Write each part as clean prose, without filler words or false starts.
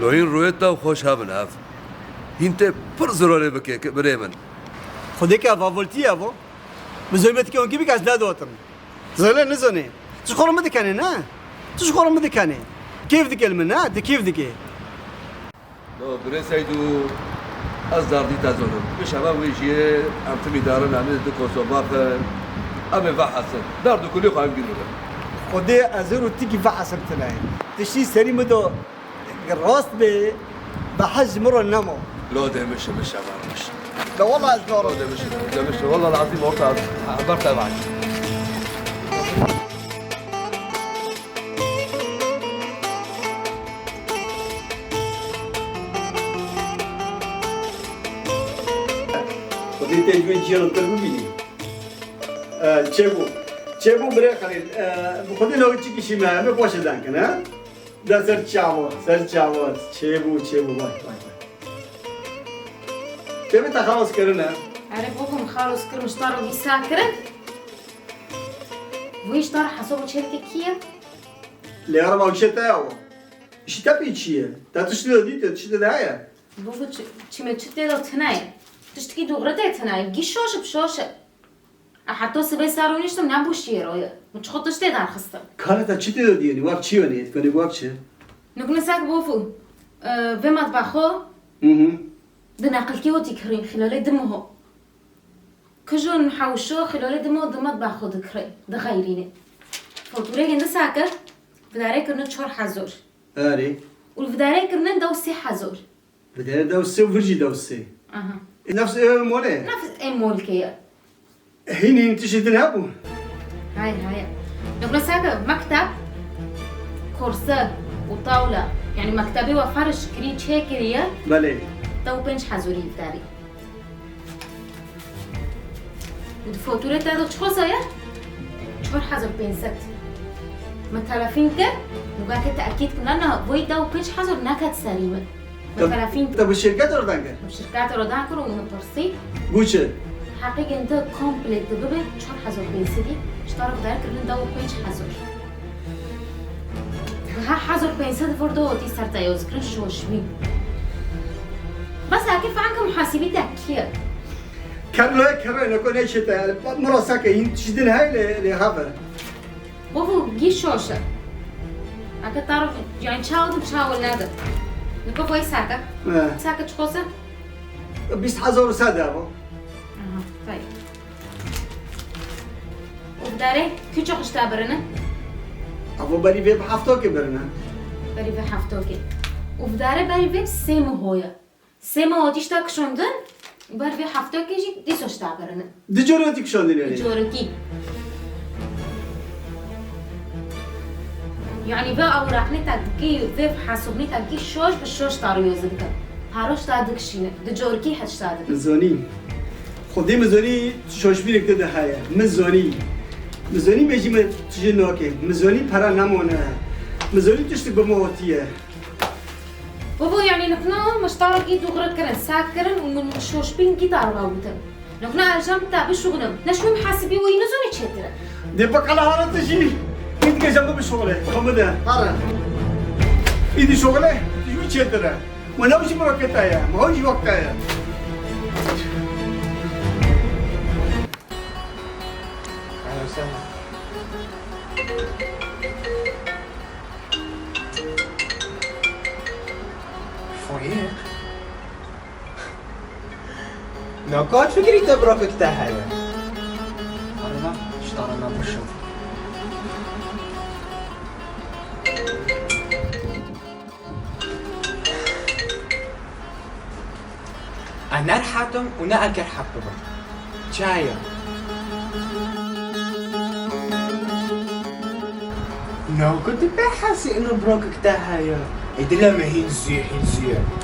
لوين رويتا وخوش هابن هاف هنت پر ضروري بك بريمن خودك افولتي افو مزومت كون كيف كاس لا دوتر زين نزوني تشخور ما دكاني نا تشخور ما دكاني كيف ذيك المنا كيف ذيك لو بريسايدو أصدار دي تازونو مش هما ويجي أم تمي دارن عمل دكو صباح أبي فحصن دار دو كل يوم قالوا خودي ازورو تيجي فحص تلاقي تشي سري مدو راست به بحج مره النمو لا ده مش عبارة مش لا والله ازورو ده مش والله العظيم وقت عبرت أبعد خودي تجوين جيرو تربيني چه بو برای خلیل بخودی لوگ چی کشی مه باشه دنگ نه در سر چاوت چه بو وای چه می تخلص کردن عارف بابا مخلص كرم اشترى دي ساكرة ويشترى حسابه شركة كيا لیار ما وشه تاو ایشی تپی چیه تا تشتی دیت تشتی دایا بابا چی چته دو تناي تشتكي دوغرته تناي جيشوش بشوشه حتی سبای سرونیشتم نبوشیه روی مچ خودش دیدن خستم کارت تا چی دیدی وقت چی ونید کنی وقت چه نقول ساق بوفو في مطبخه بناقل كيوتي كريم خلال دمه كجون حوشو خلال دمه دم مطبخه دكري ده غيرينه فطوري عند ساكر بداري كرنا 4 حزور آره والبداري كرنا دوسي حزور بداره دوسه و فرجی دوسه اها نفس موله نفس اي مول كيا هینی تشتی نبود هاي نقول ساكر مكتب كرسي وطاولة يعني مكتبي وفرش كريت هيك كريه بله تو 5 حزوري بداري الفاتورة تاعو شحال صاير؟ 4 حزور 500 متلافين كه نقول تأكيد كنا بوي داو 5 حزور نكت سليمة متلافين طب الشركات رو دنگه الشركات رو دانكر ومترسي بوچه حقيقة انت كومبليت ببي 4 حزور 500 اشترك داير كنا داو 5 حزور ها حزور 500 فردو تي سرتا يذكر شوشمي بس كيف عنك محاسبي تأكيد كرلو نكون ايش تا مراسك این تشدين هاي لهافر بابو جيش شوشة أكيد تعرف يعني شاود بشاول نادر نكو فوي ساكا ساكا شخوصة 20,000 ساده ابو طيب وبداري كي شخص تابرنا ابو بري بيب هفتوكي برنا بري في حفتوكي وبداري بري في سيمو هويا سيمو هوتيش تاكشوندن بري في حفتوكي جي ديسوش تابرنا دجورتك شلون يعني جوركي يعني بقى أوراقني تدقي ذيب حاسبني تدقي شوش بالشوش تارو يوزنك هاروش تادق شينه دجوركي حدش تادق مزوني خودي مزوني شوش بيرك ده هاي مزوني بيجي من تجنوكي مزوني برا نمونه مزوني تشتي بموتيه بابا يعني نحنا مشتركين دغرة كرن ساكرن ومن شوش بين جيتار باوتن نحنا أرجم تابع شغلنا نشوي محاسبي وينزوني تشتري دي بقى على هذا تجي انت جنب بشغله خمده هذا ايدي شغله تجي تشتري ما نوجي مركتها يا ما هوجي وقتها يا أهلا وسهلا فوقيك نوكات فكري تبرك تحيا أنا اشترينا بالشوف أنا رحتم ونا أكر حببا جاية نو كنت بحاسي إنه بروكك تحيا إذا لما هنزي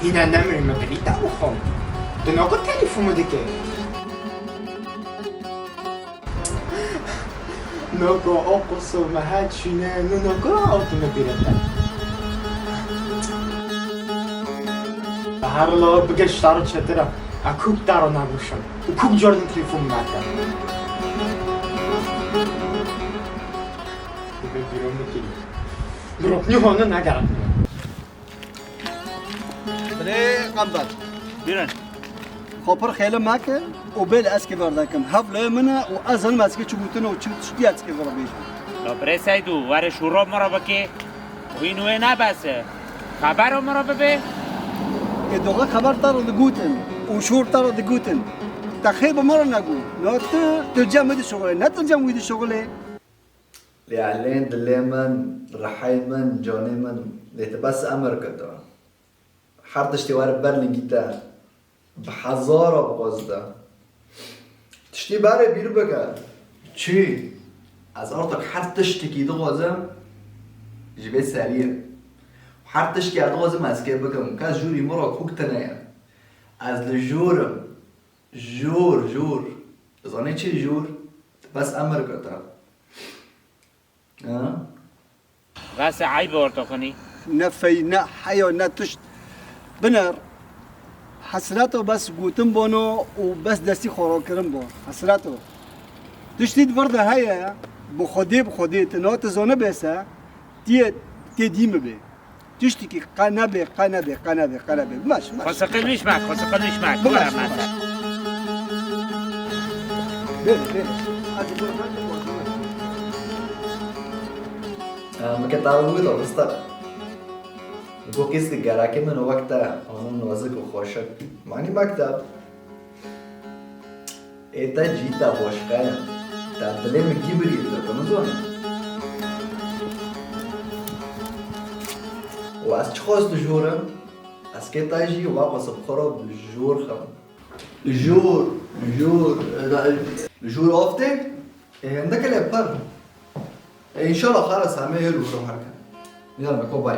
هنا نعمل مبني تاوخم دنو كنت تليفون دكي نوكو أقصو ما هاتشينا نوكو أوتو مبيرتا هارلو بقش تارو تشترا أكوب تارو نابوشم وكوب جوردن تليفون معك بيرو مكي بروك نيو هون ناقرا قنبر بیرون خبر خیلی ماکه و بیل اسکی وردکم حفله منه و از هم اسکی چوبتون و چی اسکی ورد بیش لا برای سایدو واره شوراب مرا بکی و اینوه نبسه خبر مرا ببه دوغه خبر تر دگوتن و شور تر دگوتن تخیل بمرا نگو نه ترجمه دی شغله نه ترجمه دی شغله لعلين دليمن رحيمن جانيمن لتبس أمر كده حرتش توار برلين جيتار بحزارة بقصده تشتي باره بيرو بقى چي از أرتك حرتش تكي دغازم جبه سريع حرتش كي دغازم از كي بقى مكاز جوري مرا كوك تنايا از لجورم جور زاني چي جور بس أمر كده بس عیب ورطا کنی نفی نه حیا نه تشت بنر حسراتو بس گوتم بانو و بس دستی خورا کرم با حسراتو تشتید ورده هیا بخودی تنات زانه بیسه تی دیم بی تشتی که قنبه ماش خسقل میش مک برم مثلا بله مكتعرض ويضع بستر بقول كيس الجرا كمان وقتها أنا نوازك وخوشك معني مكتب إيه جيتا بوشكايا تعتلي من كبري تكونزون وأس تخوص تجورا أس كي تاجي واقص بخرب الجور خم الجور أفتك عندك الأبقر ان شاء الله خلاص همه يلو روح هركا يلا مكو باي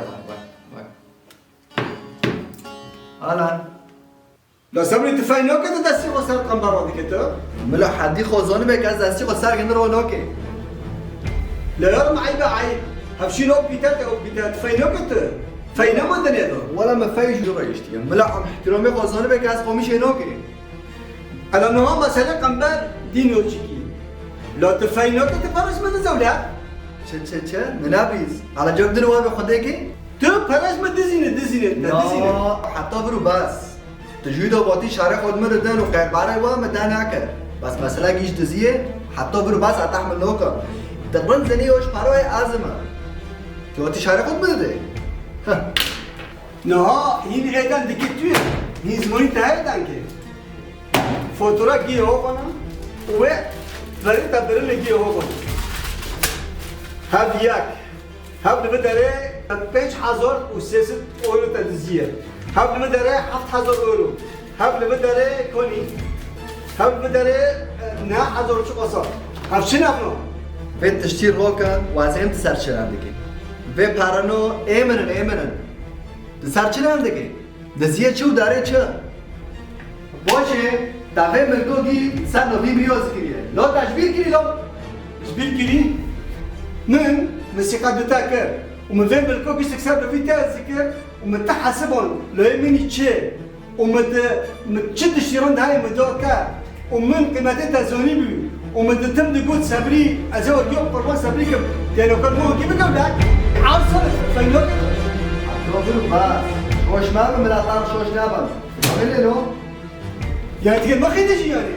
الان لا سامري تفاينو كده دسي خسر قنبر ودي كده ملا حدي خوزاني بك از دستی خسر كن رو نوكي لا يرم عيب عيب هفشينو بيتات فاينو كده فاينو ما دنيا ولا ما فايش جو يشتي ملا عم احترامي خوزاني بك از قومي شنوكي انا نوع مسألة قنبر دينو تشكي لا تفاينو كده فرش من زولات چه منابيز على جوب دلوار بخديكي تو فرش من دزينه لا حتى برو بس تجويد وباطي شارع خود مردن وقيقباري ومدان هكر بس مسألة جيش دزيه حتى برو بس اتحمل نوكا تقرن زني وش باروي ازمه تواتي شارع خود مرده نها این ایدن دیگه توی نیزمونی تایی دنگه فوتورا گیه ها کنم و برای تبدیل گیه ها کنم هب یک هب نمه داره 5300 اورو تدزیه هب نمه داره 7000 اورو هب نمه داره کنی هب نمه داره 9000 چو قصار هب چی نبنو في تشتير روكا وازين تسرچن عندك في بارانو امنن تسرچن عندك دزيه چو داره چه باشه دفعه ملکوگی 190 میلیون ذکریه لا تشبیر کری لا تشبیر کری من مسيقى بتاكر ومن فين بالكوكي تكسب في تازكر ومن تحسبون لو يمني تشي ومن تشد الشيرون هاي مدوكا ومن قيمتها زونيبي ومن تم تقول صبري ازور يوم قربان صبريكم يعني كل مو كيف قال لك عصر فينوك تقول بس خوش ما من الاطار شوش نابل عمل له يعني تقول ما خيدش يعني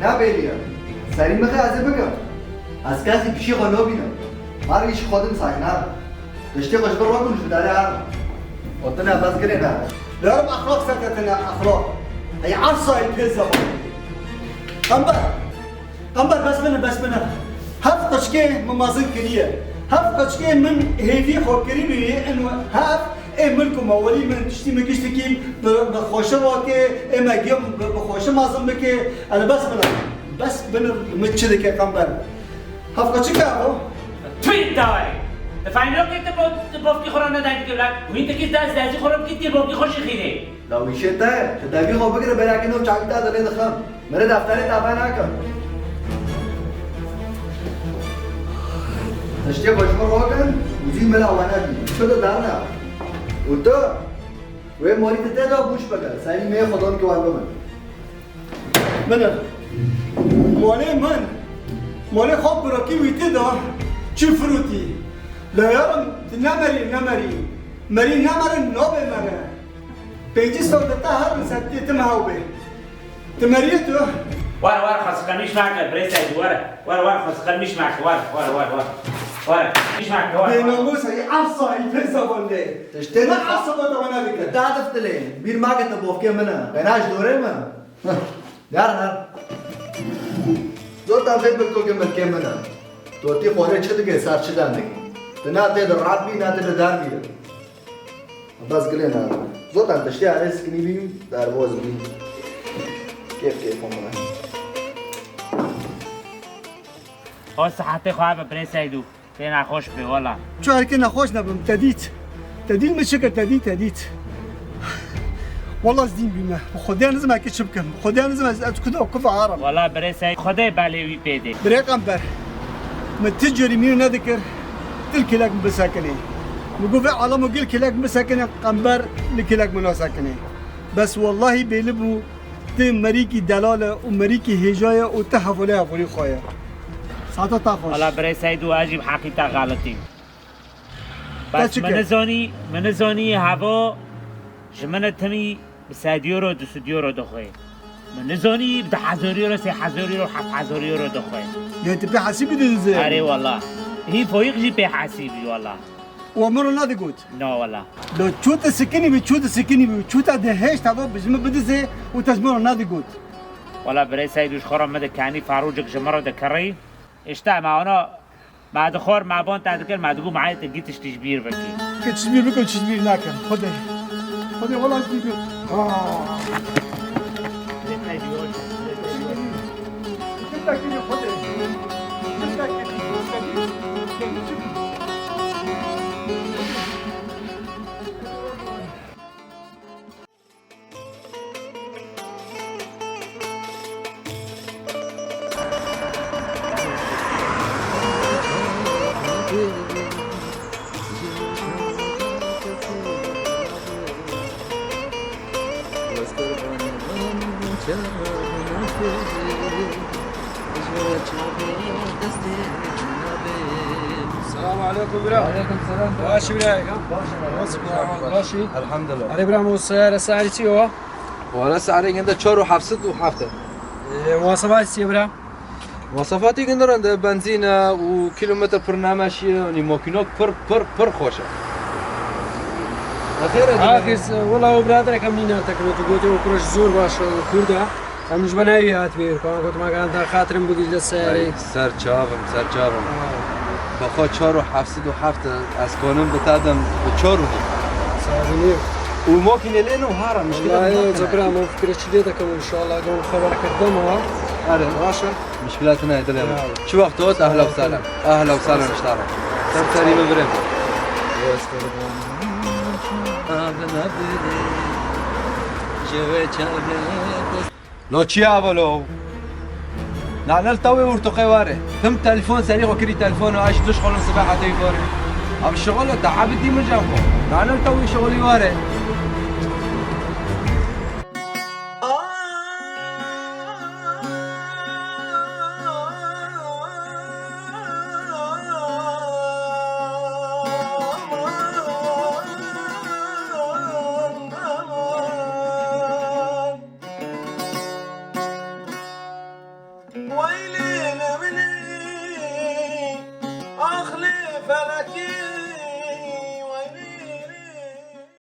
نابليا سريم مخي عزبك از کسی پیشی خانو بینم هر ایش خودم ساکنم دشتی خوش بر واکن شو داره هر وطنه بس گره نه دارم اخلاق سكتنا اخلاق اي عرصة البيزا قنبر بس منا هف قشكي ممازن كريه هف قشكي من هيفي خو كريمي انه هف اي ملكم اولي من تشتي مكشتكي بخوشه واكي اما جيم بخوشه مازن بكي انا بس منا متشدك يا قنبر هف قشكي ابو توی داری فایلو که تبافتی خورم نداری که بلد و این تکیز دازی خورم که تبافتی خوشی خیره لو میشه تا تداوی خواب بگیره برای کنم چاکی تا داره دخم مره دفتر تابع نکن تشتی خوشمر واکن وزی ملا وانه شده دار نه و تو و موری تدا بوش بگر سعی می خودم که وارد من مالی خواب براکی ویتی دا چی فروتی لا يرم نمري مري نمر نوبه مره بيجي صوت طاهر نسدي تمهاو به تمريته ورا خلاص خلينيش معك بري سعيد ورا خلاص خلينيش معك ورا مش معك ورا بيناموس هي عصا يفزا ولا تشتري ما عصا وانا بك انت عرفت ليه بير ما قلت بوفكي منها بيناش دوري ما يار زود عم بالكل كم منها توتي خوره چه دیگه سر چه دندگی تنا تد رات بی نه تد دار بی بس گلنا زود عم تشتي على سكني بي دروز بي كيف هم ها صحتي خواب بري سعيدو فينا خوش بي والله شو هيك نخوش نبم تديت مشكل تديت والله زين بما خدي لازم هيك شبكم خدي لازم اتكدو كف عرب والله بري سعيد خدي بالي وي بيدي بريق امبر ما تجري مين نذكر تلك لك مساكنين نقول على ما قلت لك مساكنين قنبر لك لك مساكنين بس والله بيلبو تم مريكي دلاله ومريكي هجايه وتحفلها فوري خويا ساعتها تاخذ والله بري سعيد واجب حقيقة غلطي بس من زوني هوا جمنة تمي بساديورو دو سديورو دخوي من زوني بده حزوريورو 3000 يورو 7000 يورو دخوي يعني انت بحاسبي دزي اري والله هي فوق جي بحاسبي والله وامر نادي قلت نو والله لو تشوت السكيني بتشوت دهش تبع بجمع بدزي وتجمر نادي قلت والله بري سعيد وش خرم مدى كاني فاروجك جمرة دكري اشتاع معنا مع دخور مع بون تعذكر مع دقو معايا تلقيتش تشبير بكي كنت تشبير بكم تشبير ناكل خذي والله تجيب السلام عليكم برا. وعليكم السلام. ماشي برايك ها؟ ماشي. الحمد لله. علي برا السيارة سعري چی هو؟ ولا سعري عنده 4 و 700 و 7 مواصفات چی برا؟ مواصفاتی که دارن بنزین و کیلومتر پر نماشی و ماکینات پر خوشه. آخر والله برادر کم نینا تکنه تو گوته و کروش زور باش کرده. هم نش بنایی هات بیر کام گوت ما کان خاطرم بودی لسیاری. سر چاوم. با خود 4 و 707 از کنم بتادم به 4 سعري و ماکینه لینو هارا مشکل والله زبرا ما فكرة شديدة ان شاء الله قوم خبر قدامها. آره باشه مشکلات نه دلم چه وقت توت اهلا وسهلا اشتغل سری ببرم لو چی اولو نعنال توي ورتقي واره تم تليفون سريع وكري تليفون وعايش تشغل صباح تيفوري اب الشغل تعبتي من جنبه نعنال توي شغلي واره